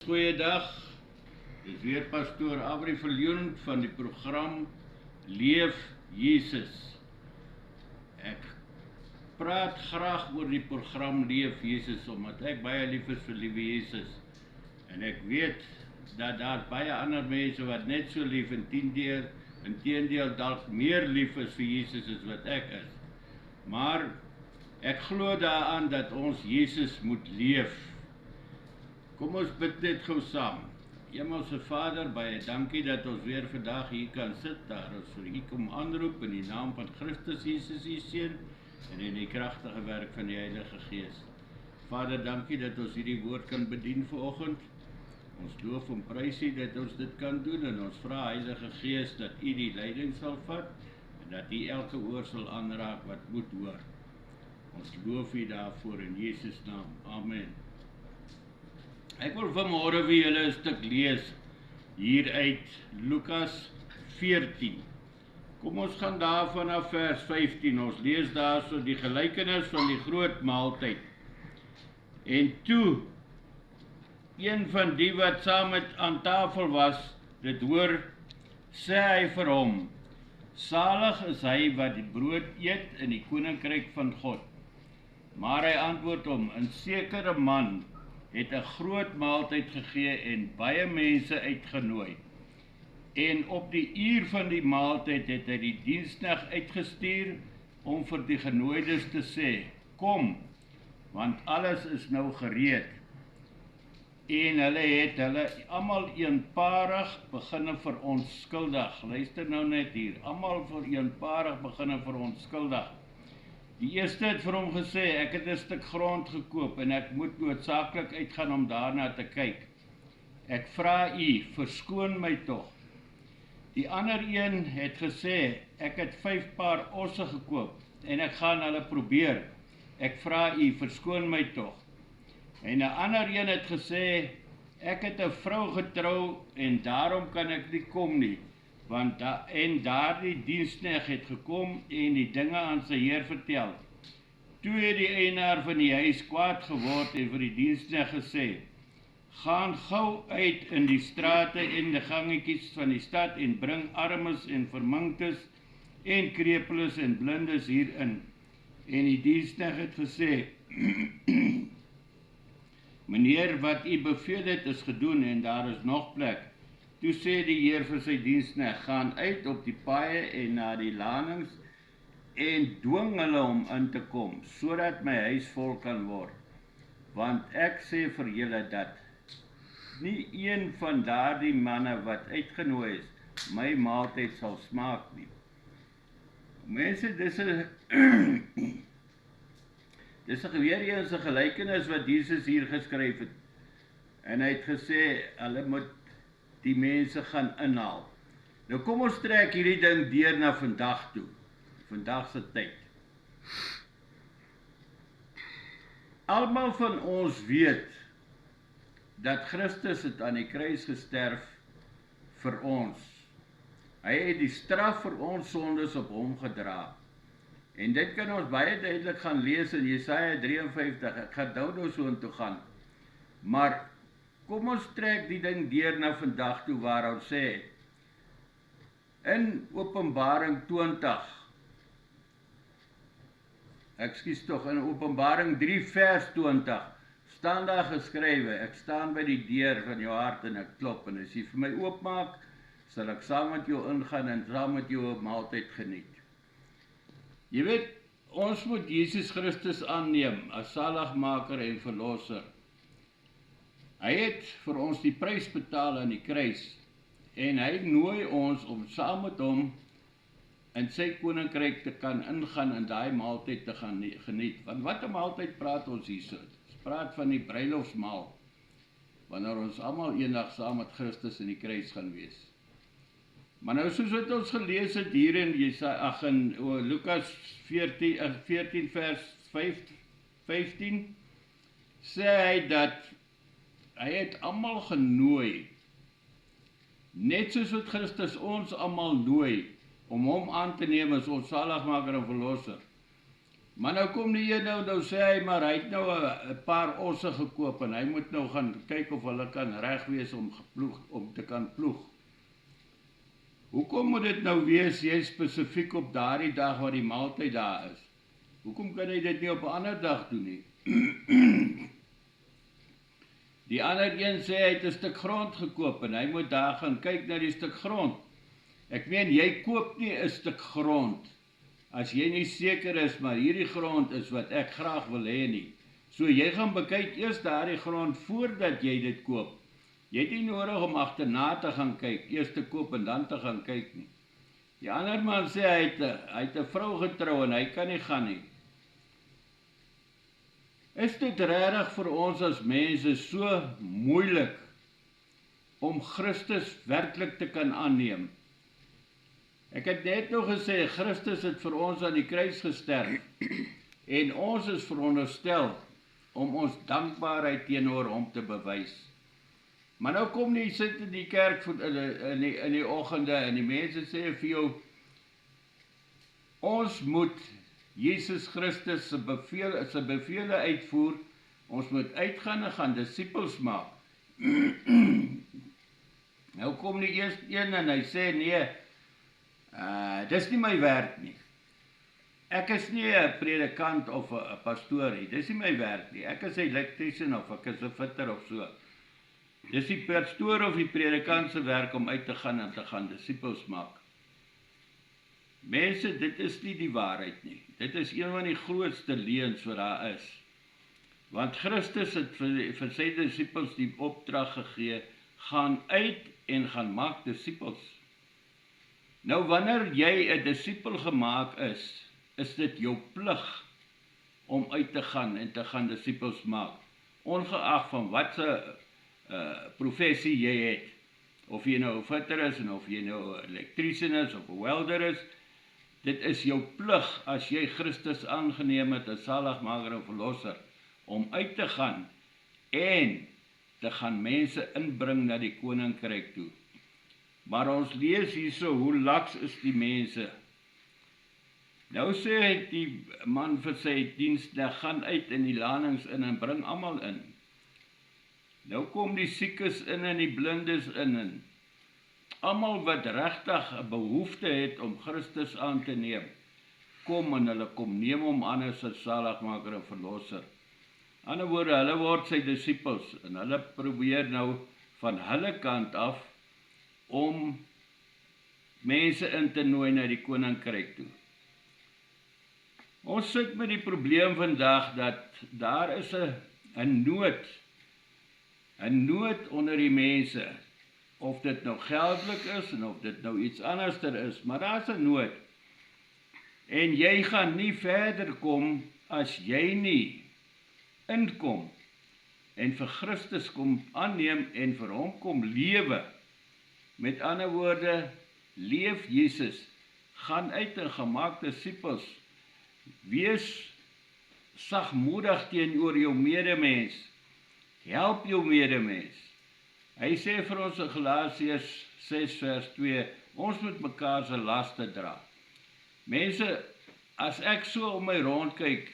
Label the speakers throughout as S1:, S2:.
S1: Goeiedag, dis weer pastoor Abri Viljoen van die program Leef Jesus. Ek praat graag oor die program Leef Jesus, omdat ek baie lief is vir liewe Jesus. En ek weet dat daar baie ander mense wat net so lief inteendeel dalk meer lief is vir Jesus as wat ek is. Maar ek glo daaraan dat ons Jesus moet leef. Kom ons bid net gou saam. Hemelse Vader, baie dankie dat ons weer vandag hier kan sit, daar ons vir u kom aanroep in die naam van Christus Jesus, u Seun, en in die kragtige werk van die Heilige Gees. Vader, dankie dat ons hierdie woord kan bedien vanoggend. Ons loof en prys u dat ons dit kan doen, en ons vra Heilige Gees dat u die leiding sal vat, en dat u elke oor sal aanraak wat moet hoor. Ons loof u daarvoor in Jesus naam. Amen. Ek wil vanmôre vir julle 'n stuk lees hier uit Lukas 14. Kom ons gaan daar vanaf vers 15. Ons lees daarso die gelykenis van die groot maaltyd. En toe een van die wat saam met aan tafel was, dit hoor, sê hy vir hom: Salig is hy wat die brood eet in die koninkryk van God. Maar hy antwoord hom: 'n sekere man het 'n groot maaltyd gegee en baie mense uitgenooi. En op die uur van die maaltyd het hy die diensknegt uitgestuur om vir die genooides te sê: Kom, want alles is nou gereed. En hulle almal eenparig beginne verontskuldig. Luister nou net hier, almal eenparig beginne verontskuldig. Die eerste het vir hom gesê: ek het 'n stuk grond gekoop en ek moet noodsaaklik uitgaan om daarna te kyk. Ek vra u, verskoon my tog. Die ander een het gesê: ek het 5 paar osse gekoop en ek gaan hulle probeer. Ek vra u, verskoon my tog. En 'n ander een het gesê: ek het 'n vrou getrou en daarom kan ek nie kom nie. Want daardie diensknegt het gekom en die dinge aan sy heer vertel. Toe het die eienaar van die huis kwaad geword en vir die diensknegt gesê: gaan gou uit in die strate en die gangetjies van die stad en bring armes en verminktes en krepeles en blindes hierin. En die diensknegt het gesê: meneer, wat u beveel het is gedoen en daar is nog plek. Toe sê die heer vir sy diensknegt: gaan uit op die paaie en na die lanings en dwing hulle om in te kom, sodat my huis vol kan word. Want ek sê vir julle dat nie een van daardie manne wat uitgenooi is, my maaltyd sal smaak nie. Mense, dis 'n weer eens 'n gelykenis wat Jesus hier geskryf het. En hy het gesê, hulle moet die mense gaan inhaal. Nou kom ons trek hierdie ding deur na vandag toe, vandag se tyd. Almal van ons weet dat Christus het aan die kruis gesterf vir ons. Hy het die straf vir ons sondes op hom gedra. En dit kan ons baie duidelik gaan lees in Jesaja 53. Ek gaan nou so intoe gaan. Maar kom ons trek die ding deur na vandag toe waar ons sê, in Openbaring 3 vers 20, staan daar geskrywe: ek staan by die deur van jou hart en ek klop, en as jy vir my oopmaak, sal ek saam met jou ingaan en saam met jou 'n maaltyd geniet. Jy weet, ons moet Jesus Christus aanneem as saligmaker en verlosser. Hy het vir ons die prys betaal aan die kruis, en hy nooi ons om saam met hom in sy koninkryk te kan ingaan en daai maaltyd te gaan geniet. Want wat 'n maaltyd praat ons hierso? Ons praat van die bruilofsmaal, wanneer ons almal eendag saam met Christus in die kruis gaan wees. Maar nou soos wat ons gelees het hier in Lukas 14 vers 15, sê hy dat hy het almal genooi, net soos wat Christus ons almal nooi, om hom aan te neem as ons saligmaker en verlosser. Maar nou kom die een nou sê hy, maar hy het nou 'n paar osse gekoop en hy moet nou gaan kyk of hulle kan reg wees om te kan ploeg. Hoekom moet dit nou wees, jy spesifiek op daardie dag wat die maaltyd daar is? Hoekom kan hy dit nie op 'n ander dag doen nie? Die ander een sê hy het 'n stuk grond gekoop en hy moet daar gaan kyk na die stuk grond. Ek meen, jy koop nie 'n stuk grond as jy nie seker is, maar hierdie grond is wat ek graag wil hê nie. So jy gaan bekyk eers daardie grond voordat jy dit koop. Jy het nie nodig om agterna te gaan kyk, eers te koop en dan te gaan kyk nie. Die ander man sê hy het 'n vrou getrou en hy kan nie gaan nie. Is dit regtig vir ons as mense so moeilik om Christus werklik te kan aanneem? Ek het net nog gesê, Christus het vir ons aan die kruis gesterf en ons is veronderstel om ons dankbaarheid teenoor hom te bewys. Maar nou kom jy sit in die kerk in die oggende en die mense sê vir jou, ons moet Jesus Christus se bevele uitvoer, ons moet uitgaan en gaan disippels maak. Nou kom die eerste een en hy sê, nee, dis nie my werk nie. Ek is nie 'n predikant of 'n pastoor nie, dis nie my werk nie. Ek is 'n elektriesien of ek is 'n fitter of so. Dis die pastoor of die predikant se werk om uit te gaan en te gaan disippels maak. Mense, dit is nie die waarheid nie. Dit is een van die grootste leuns wat daar is. Want Christus het vir sy disippels die opdrag gegee, gaan uit en gaan maak disippels. Nou wanneer jy 'n disipel gemaak is dit jou plig om uit te gaan en te gaan disippels maak. Ongeag van wat se professie jy het. Of jy nou 'n fitter is en of jy nou 'n elektriesien is of 'n welder is, dit is jou plig as jy Christus aangeneem het as saligmaker en verlosser om uit te gaan en te gaan mense inbring na die koninkryk toe. Maar ons lees hierso hoe laks is die mense. Nou sê die man vir sy diensknegt, gaan uit in die landings in en bring almal in. Nou kom die siekes in en die blindes in en almal wat regtig 'n behoefte het om Christus aan te neem, kom en hulle kom neem hom aan as 'n saligmaker en verlosser. Aan die ander woorde, hulle word sy disippels en hulle probeer nou van hulle kant af om mense in te nooi na die koninkryk toe. Ons sit met die probleem vandag dat daar is 'n nood onder die mense, of dit nou geldelik is en of dit nou iets anderster is, maar daar's 'n nood. En jy gaan nie verder kom as jy nie inkom en vir Christus kom aanneem en vir hom kom lewe. Met ander woorde, leef Jesus, gaan uit en gemaak disippels, wees sagmoedig teenoor jou medemens, help jou medemens. Hy sê vir ons in Galasiërs 6 vers 2, ons moet mekaar se laste dra. Mense, as ek so om my rond kyk,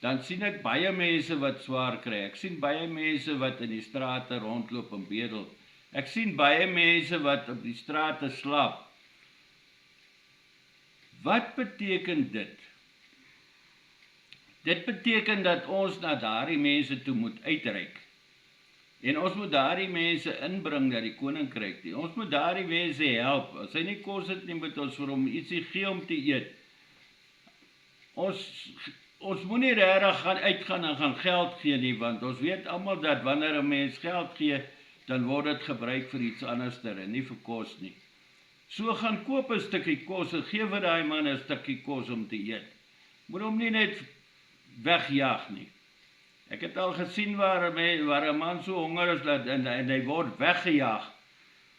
S1: dan sien ek baie mense wat swaar kry. Ek sien baie mense wat in die strate rondloop en bedel. Ek sien baie mense wat op die strate slaap. Wat beteken dit? Dit beteken dat ons na daardie mense toe moet uitreik. En ons moet daardie mense inbring na die koninkryk toe. Ons moet daardie mense help. As hy nie kos het nie, moet ons vir hom ietsie gee om te eet. Ons moenie regtig gaan uitgaan en gaan geld gee nie, want ons weet almal dat wanneer 'n mens geld gee, dan word dit gebruik vir iets anderster en nie vir kos nie. So gaan koop 'n stukkie kos en gee vir daai man 'n stukkie kos om te eet. Moet hom nie net wegjaag nie. Ek het al gesien waar 'n man so honger is en hy word weggejaag.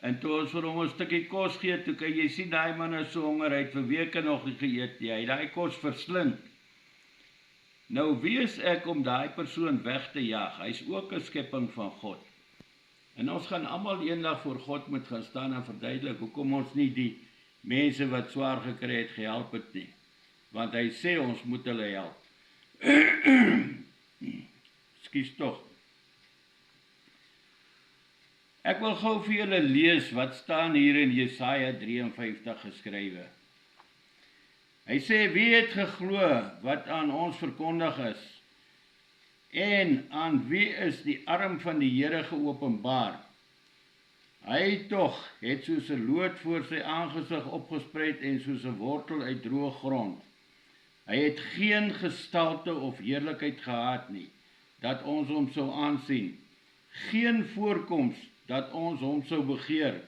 S1: En toe ons vir hom 'n stukkie kos gee, toe kan jy sien daai man is so honger, hy het vir weke nog nie geëet nie. Hy het daai kos verslind. Nou wie is ek om daai persoon weg te jaag? Hy's ook 'n skepping van God. En ons gaan almal eendag voor God moet gaan staan en verduidelik hoekom ons nie die mense wat swaar gekry het gehelp het nie. want hy sê ons moet hulle help. Ekskuus tog. Ek wil gou vir julle lees wat staan hier in Jesaja 53 geskrywe. Hy sê, wie het geglo wat aan ons verkondig is? En aan wie is die arm van die Here geopenbaar? Hy tog het soos 'n loot voor sy aangesig opgespreid en soos 'n wortel uit droë grond. Hy het geen gestalte of heerlikheid gehad nie, dat ons hom sou aansien. Geen voorkoms, dat ons hom sou begeer.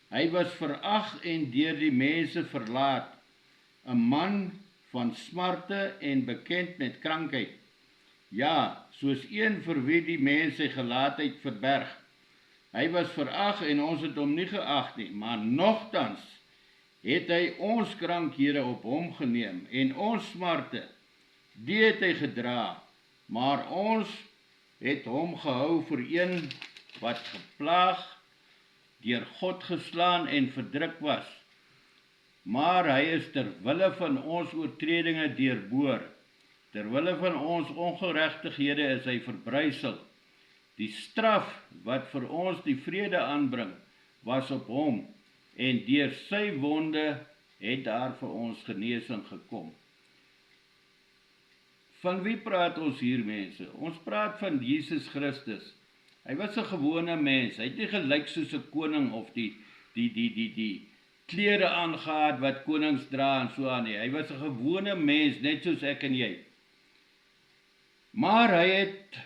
S1: Hy was verag en deur die mense verlaat, 'n man van smarte en bekend met krankheid. Ja, soos een vir wie die mens sy gelaatheid verberg. Hy was verag en ons het hom nie geag nie, maar nogtans het hy ons krankhede op hom geneem en ons smarte, die het hy gedra, maar ons het hom gehou vir een wat geplaag, deur God geslaan en verdruk was. Maar hy is ter wille van ons oortredinge deurboor, ter wille van ons ongeregtighede is hy verbrysel. Die straf wat vir ons die vrede aanbring, was op hom, en deur sy wonde het daar vir ons genesing gekom. Van wie praat ons hier, mense? Ons praat van Jesus Christus. Hy was 'n gewone mens. Hy het nie gelyk soos 'n koning of die klere aangehad wat konings dra en so aan nie. Hy was 'n gewone mens, net soos ek en jy. Maar hy het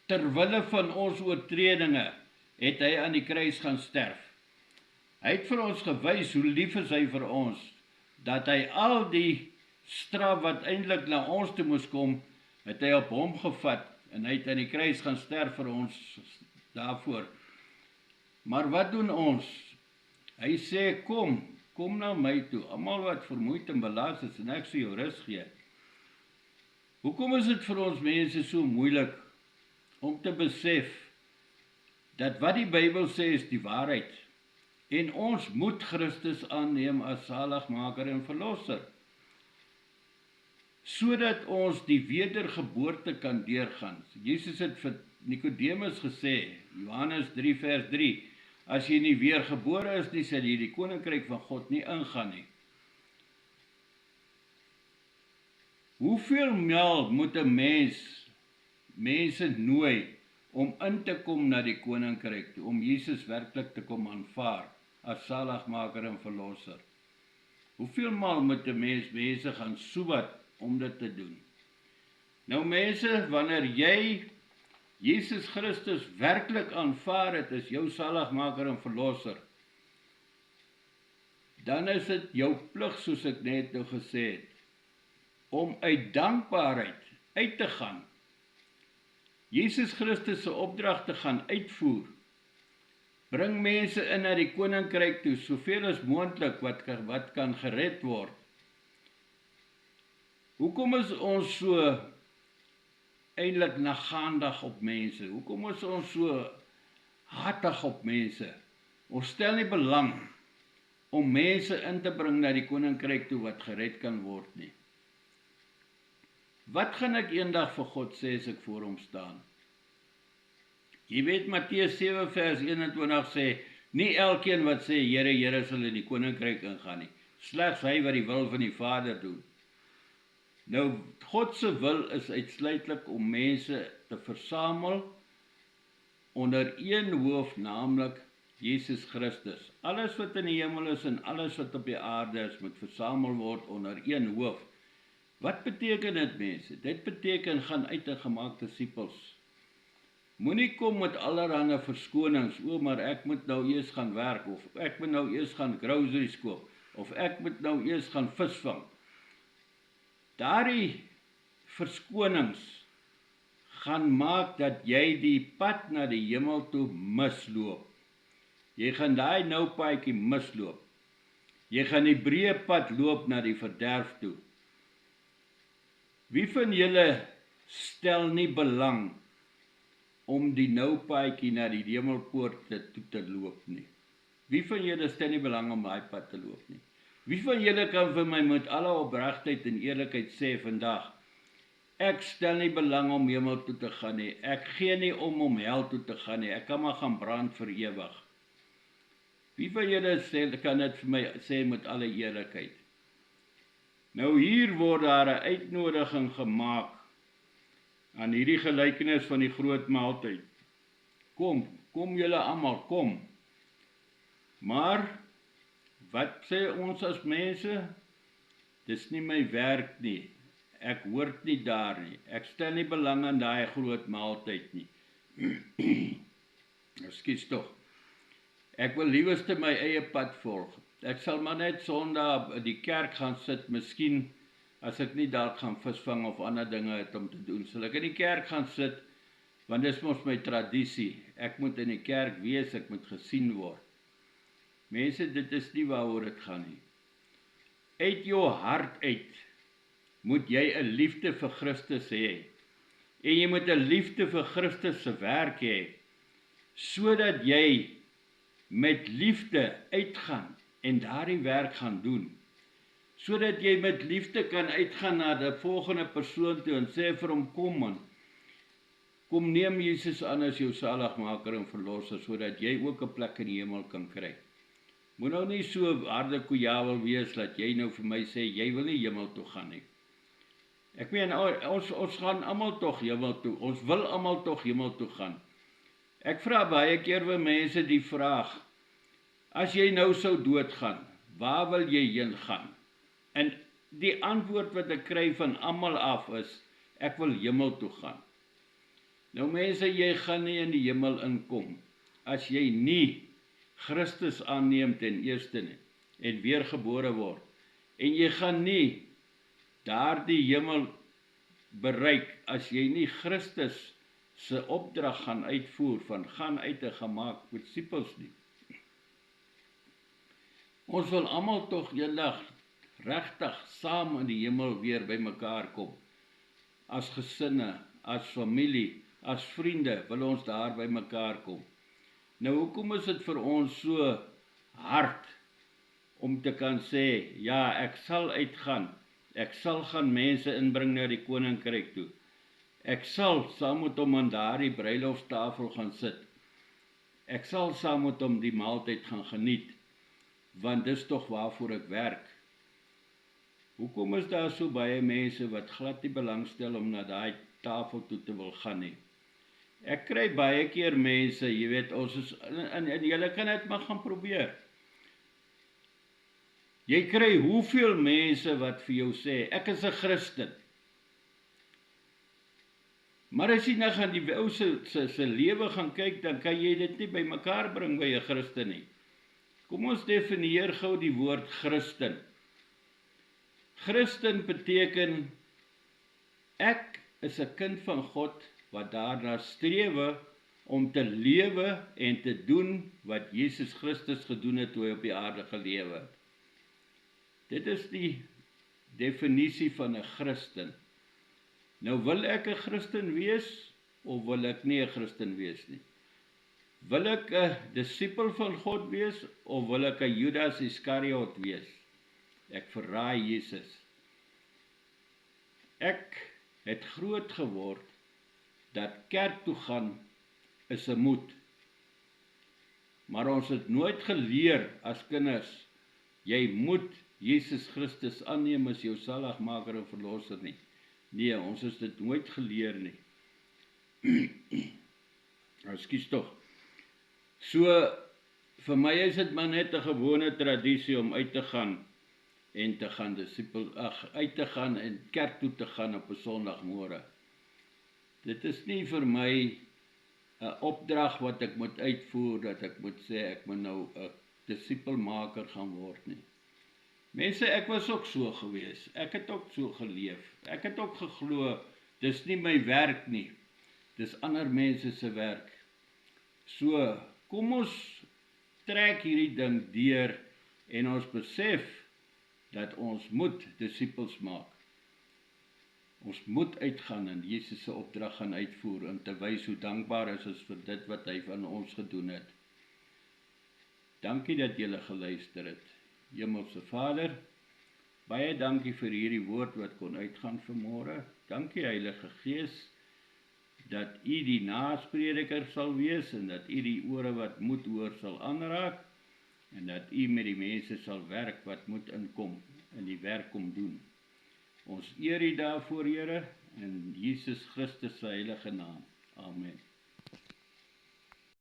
S1: ter wille van ons oortredinge, het hy aan die kruis gaan sterf. Hy het vir ons gewys hoe lief is hy vir ons, dat hy al die straf wat eintlik na ons toe moes kom, het hy op hom gevat, en hy het aan die kruis gaan sterf vir ons daarvoor. Maar wat doen ons? Hy sê, kom na my toe, almal wat vermoeid en belas is, en ek sal jou rus gee. Hoekom is dit vir ons mense so moeilik om te besef dat wat die Bybel sê is die waarheid, en ons moet Christus aanneem as saligmaker en verlosser, sodat ons die wedergeboorte kan deurgaan. Jesus het vir Nikodemus gesê, Johannes 3 vers 3, as jy nie weergebore is nie, sal jy die koninkryk van God nie ingaan nie. Hoeveel maal moet 'n mense nooi om in te kom na die koninkryk toe, om Jesus werklik te kom aanvaar as saligmaker en verlosser? Hoeveel maal moet 'n mense gaan soebat om dit te doen? Nou mense, wanneer jy Jesus Christus werklik aanvaar het as jou saligmaker en verlosser, dan is dit jou plig, soos ek net nou gesê het, om uit dankbaarheid uit te gaan, Jesus Christus se opdrag te gaan uitvoer. Bring mense in na die koninkryk toe, soveel as moontlik wat kan gered word. Hoekom is ons so eintlik nagaandig op mense? Hoekom is ons so hatig op mense? Ons stel nie belang om mense in te bring na die koninkryk toe wat gered kan word nie. Wat gaan ek eendag vir God sê as ek voor hom staan? Jy weet, Matteus 7 vers 21 sê, nie elkeen wat sê, Here, Here, sal in die koninkryk ingaan nie, slegs hy wat die wil van die Vader doen. Nou, God se wil is uitsluitlik om mense te versamel onder een hoof, naamlik Jesus Christus. Alles wat in die hemel is en alles wat op die aarde is, moet versamel word onder een hoof. Wat beteken dit, mense? Dit beteken, gaan uit en gemaak disippels. Moenie kom met allerhande verskonings, maar ek moet nou eers gaan werk, of ek moet nou eers gaan groceries koop, of ek moet nou eers gaan visvang. Daardie verskonings gaan maak dat jy die pad na die hemel toe misloop. Jy gaan daai nou paadjie misloop. Jy gaan die breë pad loop na die verderf toe. Wie van julle stel nie belang om die nou paadjie na die hemelpoort toe te loop nie? Wie van julle stel nie belang om daai pad te loop nie? Wie van julle kan vir my met alle opregtheid en eerlikheid sê vandag, ek stel nie belang om hemel toe te gaan nie, ek gee nie om hel toe te gaan nie, ek kan maar gaan brand vir ewig. Wie van julle kan dit vir my sê met alle eerlikheid? Nou hier word daar 'n uitnodiging gemaak aan hierdie gelykenis van die groot maaltyd. Kom julle almal, kom. Maar wat sê ons as mense? Dis nie my werk nie. Ek hoort nie daar nie. Ek stel nie belang aan daai groot maaltyd nie. Ekskuus tog. Ek wil liewerste my eie pad volg. Ek sal maar net Sondag in die kerk gaan sit, miskien as ek nie dalk gaan visvang of ander dinge het om te doen. Sal ek in die kerk gaan sit, want dis mos my tradisie. Ek moet in die kerk wees, ek moet gesien word. Mense, dit is nie waaroor dit gaan nie. Uit jou hart uit moet jy 'n liefde vir Christus hê. En jy moet 'n liefde vir Christus se werk hê, sodat jy met liefde uitgaan en daardie werk gaan doen. Sodat jy met liefde kan uitgaan na die volgende persoon toe en sê vir hom, kom man, kom neem Jesus aan as jou saligmaker en verlosser, sodat jy ook 'n plek in die hemel kan kry. Moet nou nie so harde kojawel wees dat jy nou vir my sê, jy wil nie hemel toe gaan nie. Ek meen, ons gaan almal tog hemel toe, ons wil almal tog hemel toe gaan. Ek vra baie keer vir mense die vraag, as jy nou sou doodgaan, waar wil jy heen gaan? En die antwoord wat ek kry van almal af is, ek wil hemel toe gaan. Nou mense, jy gaan nie in die hemel inkom, as jy nie Christus aanneem ten eerste nie, en weergebore word, en jy gaan nie daardie hemel bereik, as jy nie Christus se opdrag gaan uitvoer, van gaan uit en gemaak disippels nie. Ons wil almal tog eendag regtig saam in die hemel weer by mekaar kom, as gesinne, as familie, as vriende, wil ons daar by mekaar kom. Nou, hoekom is dit vir ons so hard om te kan sê, ja, ek sal uitgaan, ek sal gaan mense inbring na die koninkryk toe, ek sal saam met hom aan daardie bruilofstafel gaan sit, ek sal saam met hom die maaltyd gaan geniet, want dis tog waarvoor ek werk. Hoekom is daar so baie mense wat glad nie belangstel om na daai tafel toe te wil gaan nie? Ek kry baie keer mense, jy weet, ons is, en julle kan dit maar gaan probeer. Jy kry hoeveel mense wat vir jou sê, ek is 'n Christen. Maar as jy nou gaan die ou se lewe gaan kyk, dan kan jy dit nie by mekaar bring by 'n Christen nie. Kom ons definieer gou die woord Christen. Christen beteken, ek is 'n kind van God, wat daarna strewe om te lewe en te doen wat Jesus Christus gedoen het toe hy op die aarde gelewe het. Dit is die definisie van 'n Christen. Nou wil ek 'n Christen wees, of wil ek nie 'n Christen wees nie? Wil ek 'n disipel van God wees, of wil ek 'n Judas Iskariot wees? Ek verraai Jesus. Ek het groot geword, dat kerk toe gaan is 'n moet. Maar ons het nooit geleer as kinders, jy moet Jesus Christus aanneem as jou saligmaker en verlosser nie. Nee, ons het dit nooit geleer nie. Ekskuus tog. So, vir my is dit maar net 'n gewone tradisie om uit te gaan en te gaan uit te gaan en kerk toe te gaan op 'n Sondagmôre. Dit is nie vir my 'n opdrag wat ek moet uitvoer, dat ek moet sê, ek moet nou 'n disipelmaker gaan word nie. Mense, ek was ook so gewees, ek het ook so geleef, ek het ook geglo, dis nie my werk nie, dis ander mense se werk. So, kom ons trek hierdie ding deur, en ons besef, dat ons moet disipels maak. Ons moet uitgaan en Jesus se opdrag gaan uitvoer, en te wys hoe dankbaar is ons vir dit wat hy van ons gedoen het. Dankie dat julle geluister het. Hemelse Vader, baie dankie vir hierdie woord wat kon uitgaan vanmôre. Dankie Heilige Gees, dat U die nasprediker sal wees en dat U die ore wat moet hoor sal aanraak en dat U met die mense sal werk wat moet inkom en die werk kom doen. Ons eer U daarvoor, Here, in Jesus Christus se heilige naam. Amen.